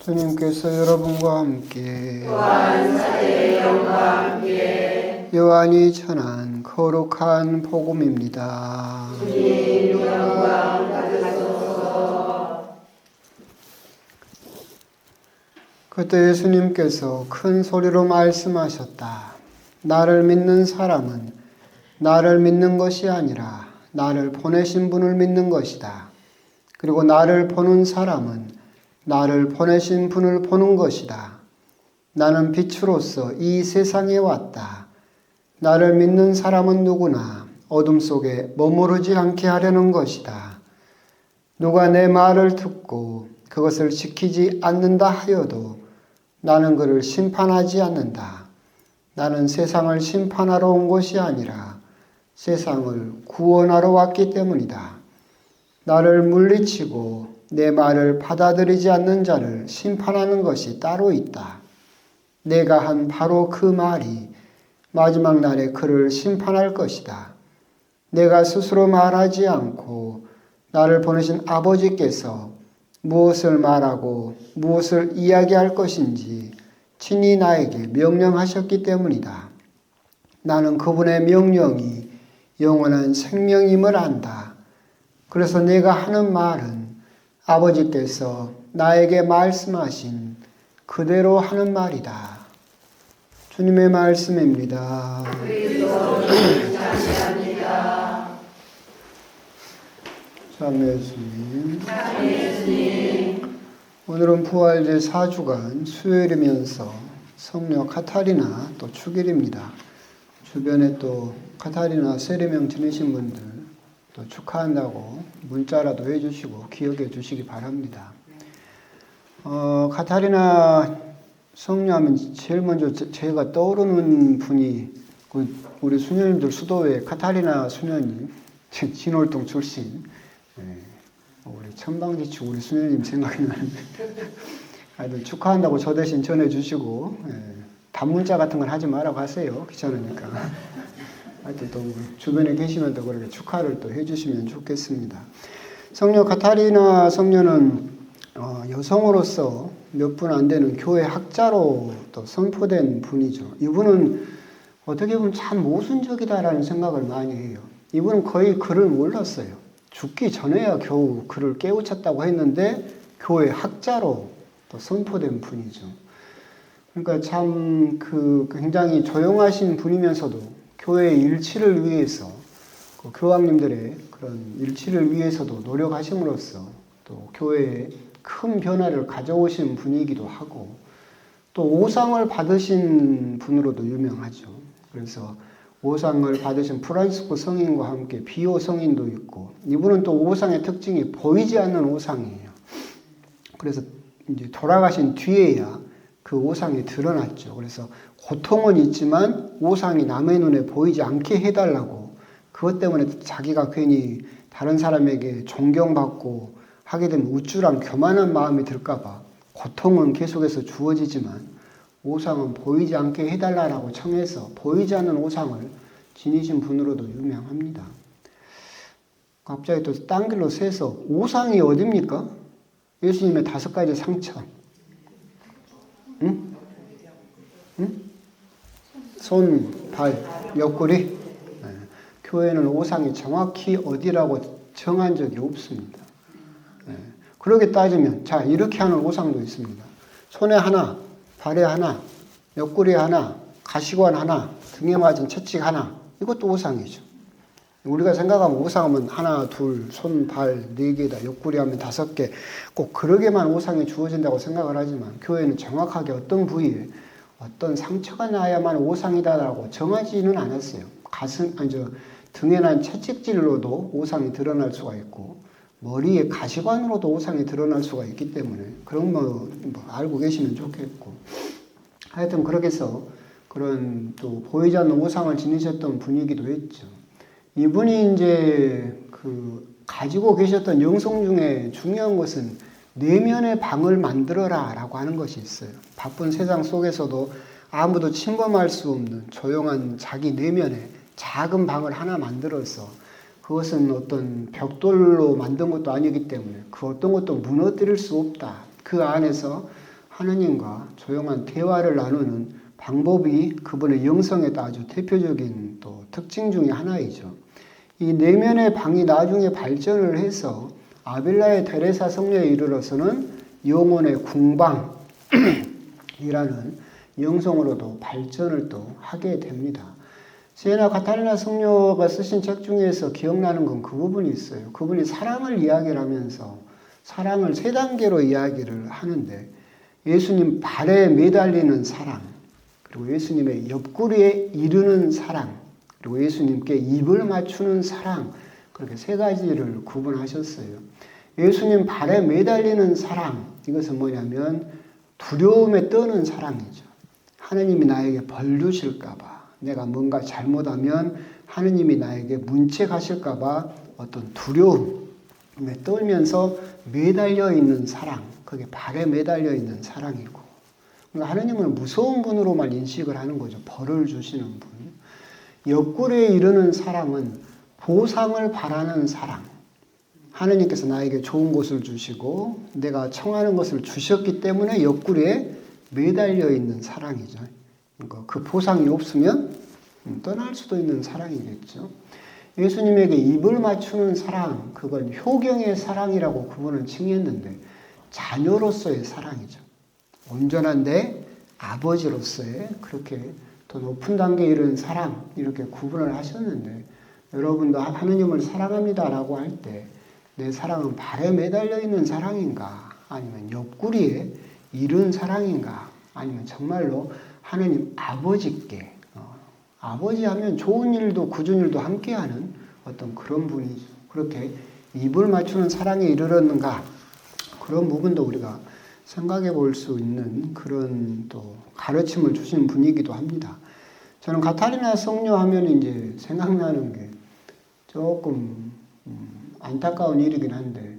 주님께서 여러분과 함께 또한 사제의 영과 함께 요한이 전한 거룩한 복음입니다. 주님 영광 받으소서. 그때 예수님께서 큰 소리로 말씀하셨다. 나를 믿는 사람은 나를 믿는 것이 아니라 나를 보내신 분을 믿는 것이다. 그리고 나를 보는 사람은 나를 보내신 분을 보는 것이다. 나는 빛으로서 이 세상에 왔다. 나를 믿는 사람은 누구나 어둠 속에 머무르지 않게 하려는 것이다. 누가 내 말을 듣고 그것을 지키지 않는다 하여도 나는 그를 심판하지 않는다. 나는 세상을 심판하러 온 것이 아니라 세상을 구원하러 왔기 때문이다. 나를 물리치고 내 말을 받아들이지 않는 자를 심판하는 것이 따로 있다. 내가 한 바로 그 말이 마지막 날에 그를 심판할 것이다. 내가 스스로 말하지 않고 나를 보내신 아버지께서 무엇을 말하고 무엇을 이야기할 것인지 친히 나에게 명령하셨기 때문이다. 나는 그분의 명령이 영원한 생명임을 안다. 그래서 내가 하는 말은 아버지께서 나에게 말씀하신 그대로 하는 말이다. 주님의 말씀입니다. 그리스도를 찬양합니다. 참여 예수님. 예수님, 오늘은 부활제 4주간 수요일이면서 성녀 카타리나 또 축일입니다. 주변에 또 카타리나 세례명 지내신 분들 또 축하한다고 문자라도 해주시고 기억해 주시기 바랍니다. 카타리나 성녀하면 제일 먼저 제가 떠오르는 분이 우리 수녀님들 수도회 카타리나 수녀님, 진월동 출신 우리 천방지축 우리 수녀님 생각이 나는데 하여튼 축하한다고 저 대신 전해주시고 단문자 같은 건 하지 말라고 하세요. 귀찮으니까. 하여튼 또 주변에 계시면 또 그렇게 축하를 또 해주시면 좋겠습니다. 성녀 카타리나 성녀는 여성으로서 몇 분 안 되는 교회 학자로 또 선포된 분이죠. 이분은 어떻게 보면 참 모순적이다라는 생각을 많이 해요. 이분은 거의 글을 몰랐어요. 죽기 전에야 겨우 글을 깨우쳤다고 했는데 교회 학자로 또 선포된 분이죠. 그러니까 참 굉장히 조용하신 분이면서도 교회의 일치를 위해서 교황님들의 그런 일치를 위해서도 노력하심으로써 또 교회에 큰 변화를 가져오신 분이기도 하고 또 오상을 받으신 분으로도 유명하죠. 그래서 오상을 받으신 프란시스코 성인과 함께 비오 성인도 있고 이분은 또 오상의 특징이 보이지 않는 오상이에요. 그래서 이제 돌아가신 뒤에야 그 오상이 드러났죠. 그래서 고통은 있지만 오상이 남의 눈에 보이지 않게 해달라고 그것 때문에 자기가 괜히 다른 사람에게 존경받고 하게 되면 우쭐한 교만한 마음이 들까봐 고통은 계속해서 주어지지만 오상은 보이지 않게 해달라고 청해서 보이지 않는 오상을 지니신 분으로도 유명합니다. 갑자기 또 딴 길로 새서 오상이 어딥니까? 예수님의 5가지 상처. 응? 응? 손, 발, 옆구리. 네. 교회는 오상이 정확히 어디라고 정한 적이 없습니다. 네. 그렇게 따지면 자 이렇게 하는 오상도 있습니다. 손에 하나, 발에 하나, 옆구리에 하나, 가시관 하나, 등에 맞은 채찍 하나. 이것도 오상이죠. 우리가 생각하면 오상하면 하나, 둘, 손, 발 4개다. 옆구리 하면 5개. 꼭 그러게만 오상이 주어진다고 생각을 하지만 교회는 정확하게 어떤 부위에 어떤 상처가 나야만 오상이다라고 정하지는 않았어요. 등에 난 채찍질로도 오상이 드러날 수가 있고 머리에 가시관으로도 오상이 드러날 수가 있기 때문에 그런 뭐 알고 계시면 좋겠고 하여튼 그렇게 해서 그런 또 보이지 않는 오상을 지니셨던 분이기도 했죠. 이분이 이제 가지고 계셨던 영성 중에 중요한 것은 내면의 방을 만들어라 라고 하는 것이 있어요. 바쁜 세상 속에서도 아무도 침범할 수 없는 조용한 자기 내면에 작은 방을 하나 만들어서 그것은 어떤 벽돌로 만든 것도 아니기 때문에 그 어떤 것도 무너뜨릴 수 없다. 그 안에서 하느님과 조용한 대화를 나누는 방법이 그분의 영성에도 아주 대표적인 또 특징 중에 하나이죠. 이 내면의 방이 나중에 발전을 해서 아빌라의 데레사 성녀에 이르러서는 영혼의 궁방이라는 영성으로도 발전을 또 하게 됩니다. 시에나 카타리나 성녀가 쓰신 책 중에서 기억나는 건 그 부분이 있어요. 그분이 사랑을 이야기를 하면서 사랑을 세 단계로 이야기를 하는데 예수님 발에 매달리는 사랑, 그리고 예수님의 옆구리에 이르는 사랑, 그리고 예수님께 입을 맞추는 사랑, 그렇게 세 가지를 구분하셨어요. 예수님 발에 매달리는 사랑, 이것은 뭐냐면 두려움에 떠는 사랑이죠. 하느님이 나에게 벌 주실까봐, 내가 뭔가 잘못하면 하느님이 나에게 문책하실까봐 어떤 두려움에 떨면서 매달려 있는 사랑, 그게 발에 매달려 있는 사랑이고, 그러니까 하느님은 무서운 분으로만 인식을 하는 거죠. 벌을 주시는 분. 옆구리에 이르는 사랑은 보상을 바라는 사랑. 하느님께서 나에게 좋은 것을 주시고 내가 청하는 것을 주셨기 때문에 옆구리에 매달려 있는 사랑이죠. 그러니까 그 보상이 없으면 떠날 수도 있는 사랑이겠죠. 예수님에게 입을 맞추는 사랑, 그건 효경의 사랑이라고 구분을 칭했는데 자녀로서의 사랑이죠. 온전한 내 아버지로서의 그렇게 더 높은 단계에 이른 사랑, 이렇게 구분을 하셨는데 여러분도 하느님을 사랑합니다라고 할 때 내 사랑은 발에 매달려 있는 사랑인가, 아니면 옆구리에 이른 사랑인가, 아니면 정말로 하느님 아버지께, 아버지 하면 좋은 일도 굳은 일도 함께하는 어떤 그런 분이죠. 그렇게 입을 맞추는 사랑에 이르렀는가, 그런 부분도 우리가 생각해 볼 수 있는 그런 또 가르침을 주신 분이기도 합니다. 저는 카타리나 성녀 하면 이제 생각나는 게 조금 안타까운 일이긴 한데,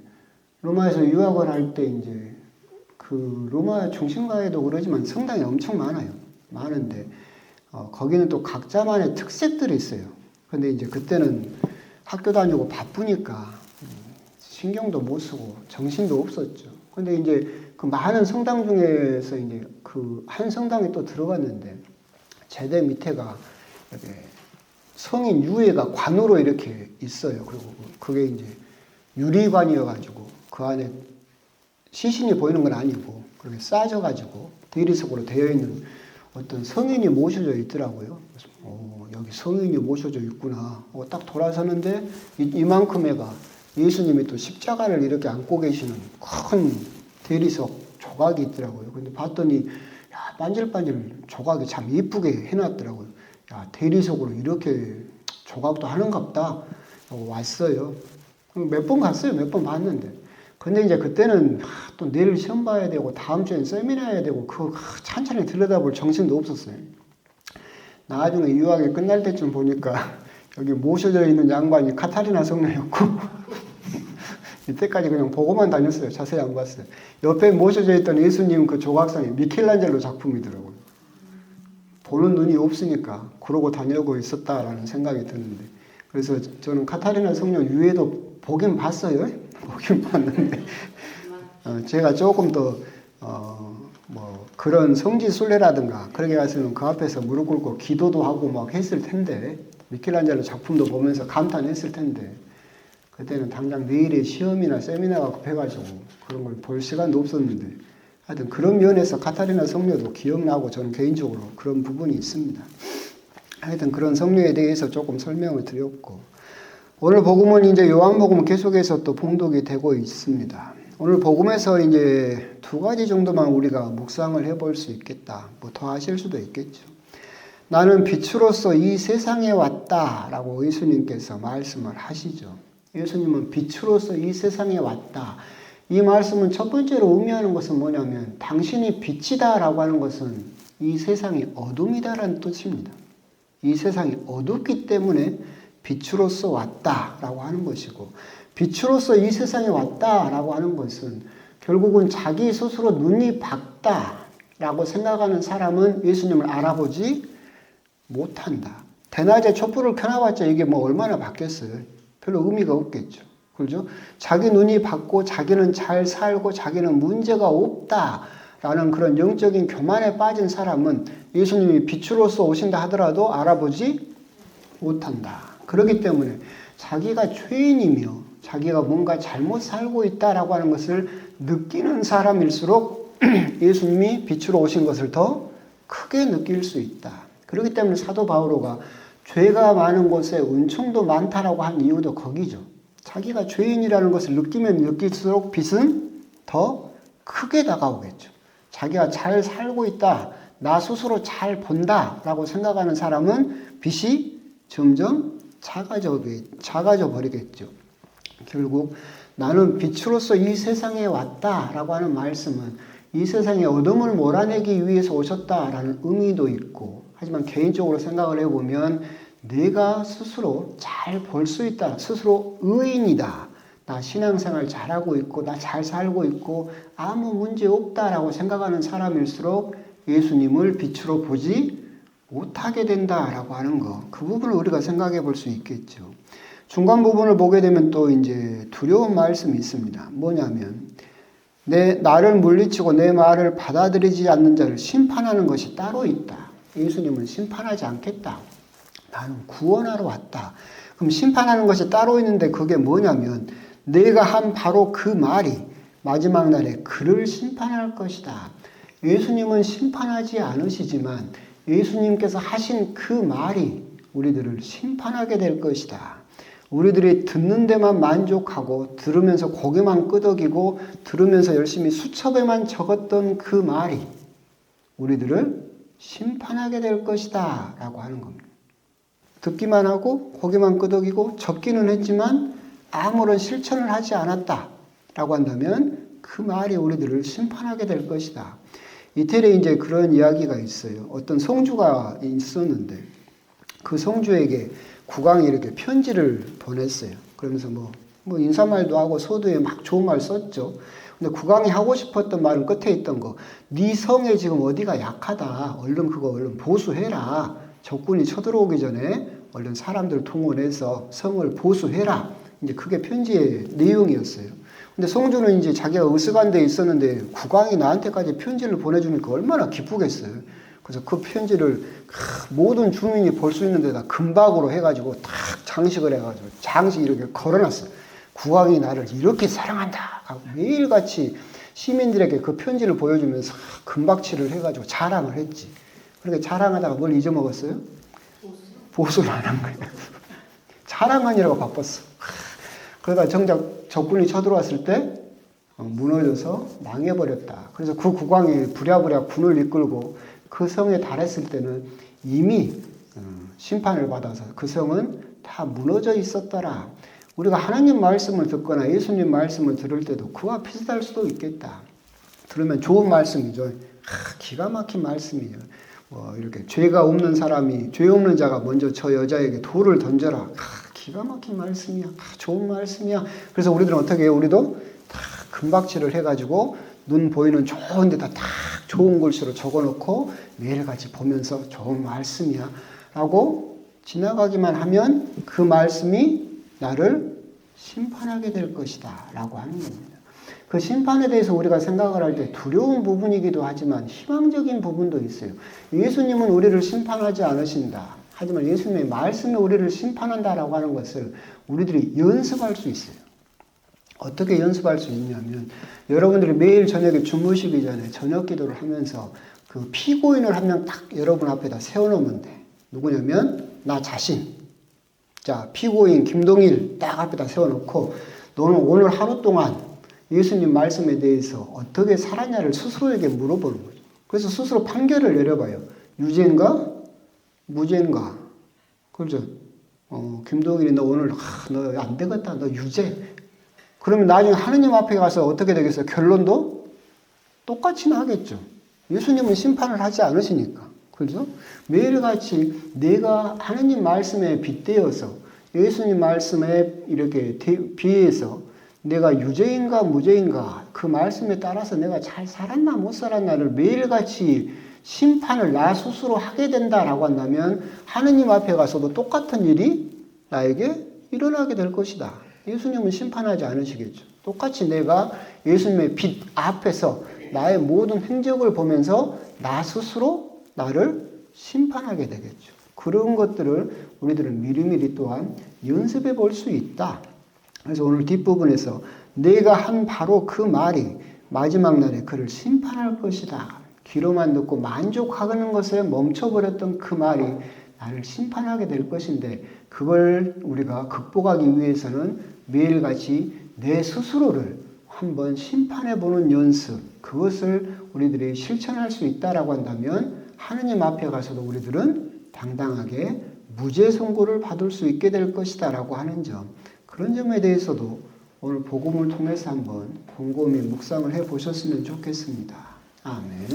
로마에서 유학을 할 때 이제 그 로마 중심가에도 그러지만 성당이 엄청 많아요. 많은데 거기는 또 각자만의 특색들이 있어요. 근데 이제 그때는 학교 다니고 바쁘니까 신경도 못 쓰고 정신도 없었죠. 근데 이제 그 많은 성당 중에서 이제 그 한 성당에 또 들어갔는데 제대 밑에가 이렇게 성인 유해가 관으로 이렇게 있어요. 그리고 그게 이제 유리관이어가지고 그 안에 시신이 보이는 건 아니고 그렇게 싸져가지고 대리석으로 되어 있는 어떤 성인이 모셔져 있더라고요. 그래서 여기 성인이 모셔져 있구나. 딱 돌아서는데 이만큼 애가 예수님이 또 십자가를 이렇게 안고 계시는 큰 대리석 조각이 있더라고요. 근데 봤더니 야, 반질반질 조각이 참 이쁘게 해놨더라고요. 야, 대리석으로 이렇게 조각도 하는갑다. 왔어요. 몇 번 갔어요. 몇 번 봤는데. 근데 이제 그때는 또 내일 시험 봐야 되고 다음 주엔 세미나 해야 되고 그거 찬찬히 들여다볼 정신도 없었어요. 나중에 유학이 끝날 때쯤 보니까 여기 모셔져 있는 양반이 카타리나 성녀였고 이때까지 그냥 보고만 다녔어요. 자세히 안 봤어요. 옆에 모셔져 있던 예수님 그 조각상이 미켈란젤로 작품이더라고요. 보는 눈이 없으니까 그러고 다니고 있었다라는 생각이 드는데, 그래서 저는 카타리나 성녀 유해도 보긴 봤어요. 보긴 봤는데 제가 조금 더 뭐 그런 성지순례라든가 그렇게 가서는 그 앞에서 무릎 꿇고 기도도 하고 막 했을 텐데, 미켈란젤로 작품도 보면서 감탄했을 텐데, 그때는 당장 내일의 시험이나 세미나가 급해가지고 그런 걸 볼 시간도 없었는데, 하여튼 그런 면에서 카타리나 성녀도 기억나고 저는 개인적으로 그런 부분이 있습니다. 하여튼 그런 성녀에 대해서 조금 설명을 드렸고, 오늘 복음은 이제 요한복음 계속해서 또 봉독이 되고 있습니다. 오늘 복음에서 이제 두 가지 정도만 우리가 묵상을 해볼 수 있겠다. 뭐 더 하실 수도 있겠죠. 나는 빛으로서 이 세상에 왔다라고 예수님께서 말씀을 하시죠. 예수님은 빛으로서 이 세상에 왔다. 이 말씀은 첫 번째로 의미하는 것은 뭐냐면 당신이 빛이다라고 하는 것은 이 세상이 어둠이다라는 뜻입니다. 이 세상이 어둡기 때문에 빛으로서 왔다라고 하는 것이고, 빛으로서 이 세상에 왔다라고 하는 것은 결국은 자기 스스로 눈이 밝다라고 생각하는 사람은 예수님을 알아보지 못한다. 대낮에 촛불을 켜놔봤자 이게 뭐 얼마나 밝겠어요. 별로 의미가 없겠죠. 그렇죠? 자기 눈이 밝고 자기는 잘 살고 자기는 문제가 없다 라는 그런 영적인 교만에 빠진 사람은 예수님이 빛으로서 오신다 하더라도 알아보지 못한다. 그렇기 때문에 자기가 죄인이며 자기가 뭔가 잘못 살고 있다라고 하는 것을 느끼는 사람일수록 예수님이 빛으로 오신 것을 더 크게 느낄 수 있다. 그렇기 때문에 사도 바오로가 죄가 많은 곳에 은총도 많다라고 한 이유도 거기죠. 자기가 죄인이라는 것을 느끼면 느낄수록 빛은 더 크게 다가오겠죠. 자기가 잘 살고 있다, 나 스스로 잘 본다라고 생각하는 사람은 빛이 점점 작아져 버리겠죠. 결국 나는 빛으로서 이 세상에 왔다라고 하는 말씀은 이 세상에 어둠을 몰아내기 위해서 오셨다라는 의미도 있고, 하지만 개인적으로 생각을 해보면 내가 스스로 잘 볼 수 있다, 스스로 의인이다, 나 신앙생활 잘하고 있고 나 잘 살고 있고 아무 문제 없다라고 생각하는 사람일수록 예수님을 빛으로 보지 못하게 된다라고 하는 거, 그 부분을 우리가 생각해 볼 수 있겠죠. 중간 부분을 보게 되면 또 이제 두려운 말씀이 있습니다. 뭐냐면 나를 물리치고 내 말을 받아들이지 않는 자를 심판하는 것이 따로 있다. 예수님은 심판하지 않겠다. 나는 구원하러 왔다. 그럼 심판하는 것이 따로 있는데 그게 뭐냐면 내가 한 바로 그 말이 마지막 날에 그를 심판할 것이다. 예수님은 심판하지 않으시지만 예수님께서 하신 그 말이 우리들을 심판하게 될 것이다. 우리들이 듣는 데만 만족하고 들으면서 고개만 끄덕이고 들으면서 열심히 수첩에만 적었던 그 말이 우리들을 심판하게 될 것이다 라고 하는 겁니다. 듣기만 하고 고개만 끄덕이고 적기는 했지만 아무런 실천을 하지 않았다 라고 한다면 그 말이 우리들을 심판하게 될 것이다. 이태리에 이제 그런 이야기가 있어요. 어떤 성주가 있었는데 그 성주에게 국왕이 이렇게 편지를 보냈어요. 그러면서 뭐 인사말도 하고 서두에 막 좋은 말 썼죠. 근데 국왕이 하고 싶었던 말은 끝에 있던 거, 네 성에 지금 어디가 약하다. 얼른 보수해라. 적군이 쳐들어오기 전에 얼른 사람들 동원해서 성을 보수해라. 이제 그게 편지의 내용이었어요. 근데 성주는 이제 자기가 으스간 데 있었는데 국왕이 나한테까지 편지를 보내주니까 얼마나 기쁘겠어요. 그래서 그 편지를 모든 주민이 볼 수 있는 데다 금박으로 해가지고 탁 장식을 해가지고 장식 이렇게 걸어놨어요. 국왕이 나를 이렇게 사랑한다 하고 매일같이 시민들에게 그 편지를 보여주면서 금박칠을 해가지고 자랑을 했지. 그렇게 자랑하다가 뭘 잊어먹었어요? 보수를 안 한 거예요. 자랑하느라고 바빴어. 그러다 정작 적군이 쳐들어왔을 때 무너져서 망해버렸다. 그래서 그 국왕이 부랴부랴 군을 이끌고 그 성에 달했을 때는 이미 심판을 받아서 그 성은 다 무너져 있었더라. 우리가 하나님 말씀을 듣거나 예수님 말씀을 들을 때도 그와 비슷할 수도 있겠다. 들으면 좋은 말씀이죠. 기가 막힌 말씀이에요. 이렇게 죄가 없는 사람이, 죄 없는 자가 먼저 저 여자에게 돌을 던져라. 기가 막힌 말씀이야. 좋은 말씀이야. 그래서 우리들은 어떻게 해요? 우리도 다 금박질을 해가지고 눈 보이는 좋은 데다 딱 좋은 글씨로 적어놓고 매일같이 보면서 좋은 말씀이야 라고 지나가기만 하면 그 말씀이 나를 심판하게 될 것이다 라고 하는 겁니다. 그 심판에 대해서 우리가 생각을 할 때 두려운 부분이기도 하지만 희망적인 부분도 있어요. 예수님은 우리를 심판하지 않으신다. 하지만 예수님의 말씀이 우리를 심판한다라고 하는 것을 우리들이 연습할 수 있어요. 어떻게 연습할 수 있냐면 여러분들이 매일 저녁에 주무시기 전에 저녁 기도를 하면서 그 피고인을 한 명 딱 여러분 앞에다 세워놓으면 돼. 누구냐면 나 자신. 자, 피고인 김동일 딱 앞에다 세워놓고 너는 오늘 하루 동안 예수님 말씀에 대해서 어떻게 살았냐를 스스로에게 물어보는 거죠. 그래서 스스로 판결을 내려봐요. 유죄인가? 무죄인가? 그렇죠? 김동일이 너 오늘 너 안 되겠다. 너 유죄. 그러면 나중에 하느님 앞에 가서 어떻게 되겠어요? 결론도 똑같이 나겠죠. 예수님은 심판을 하지 않으시니까. 그렇죠? 매일같이 내가 하느님 말씀에 빗대어서 예수님 말씀에 이렇게 비해서 내가 유죄인가 무죄인가 그 말씀에 따라서 내가 잘 살았나 못 살았나를 매일같이 심판을 나 스스로 하게 된다라고 한다면 하느님 앞에 가서도 똑같은 일이 나에게 일어나게 될 것이다. 예수님은 심판하지 않으시겠죠. 똑같이 내가 예수님의 빛 앞에서 나의 모든 행적을 보면서 나 스스로 나를 심판하게 되겠죠. 그런 것들을 우리들은 미리미리 또한 연습해 볼 수 있다. 그래서 오늘 뒷부분에서 내가 한 바로 그 말이 마지막 날에 그를 심판할 것이다. 귀로만 듣고 만족하는 것에 멈춰버렸던 그 말이 나를 심판하게 될 것인데 그걸 우리가 극복하기 위해서는 매일같이 내 스스로를 한번 심판해보는 연습, 그것을 우리들이 실천할 수 있다라고 한다면 하느님 앞에 가서도 우리들은 당당하게 무죄 선고를 받을 수 있게 될 것이다 라고 하는 점, 그런 점에 대해서도 오늘 복음을 통해서 한번 곰곰이 묵상을 해보셨으면 좋겠습니다. 아멘.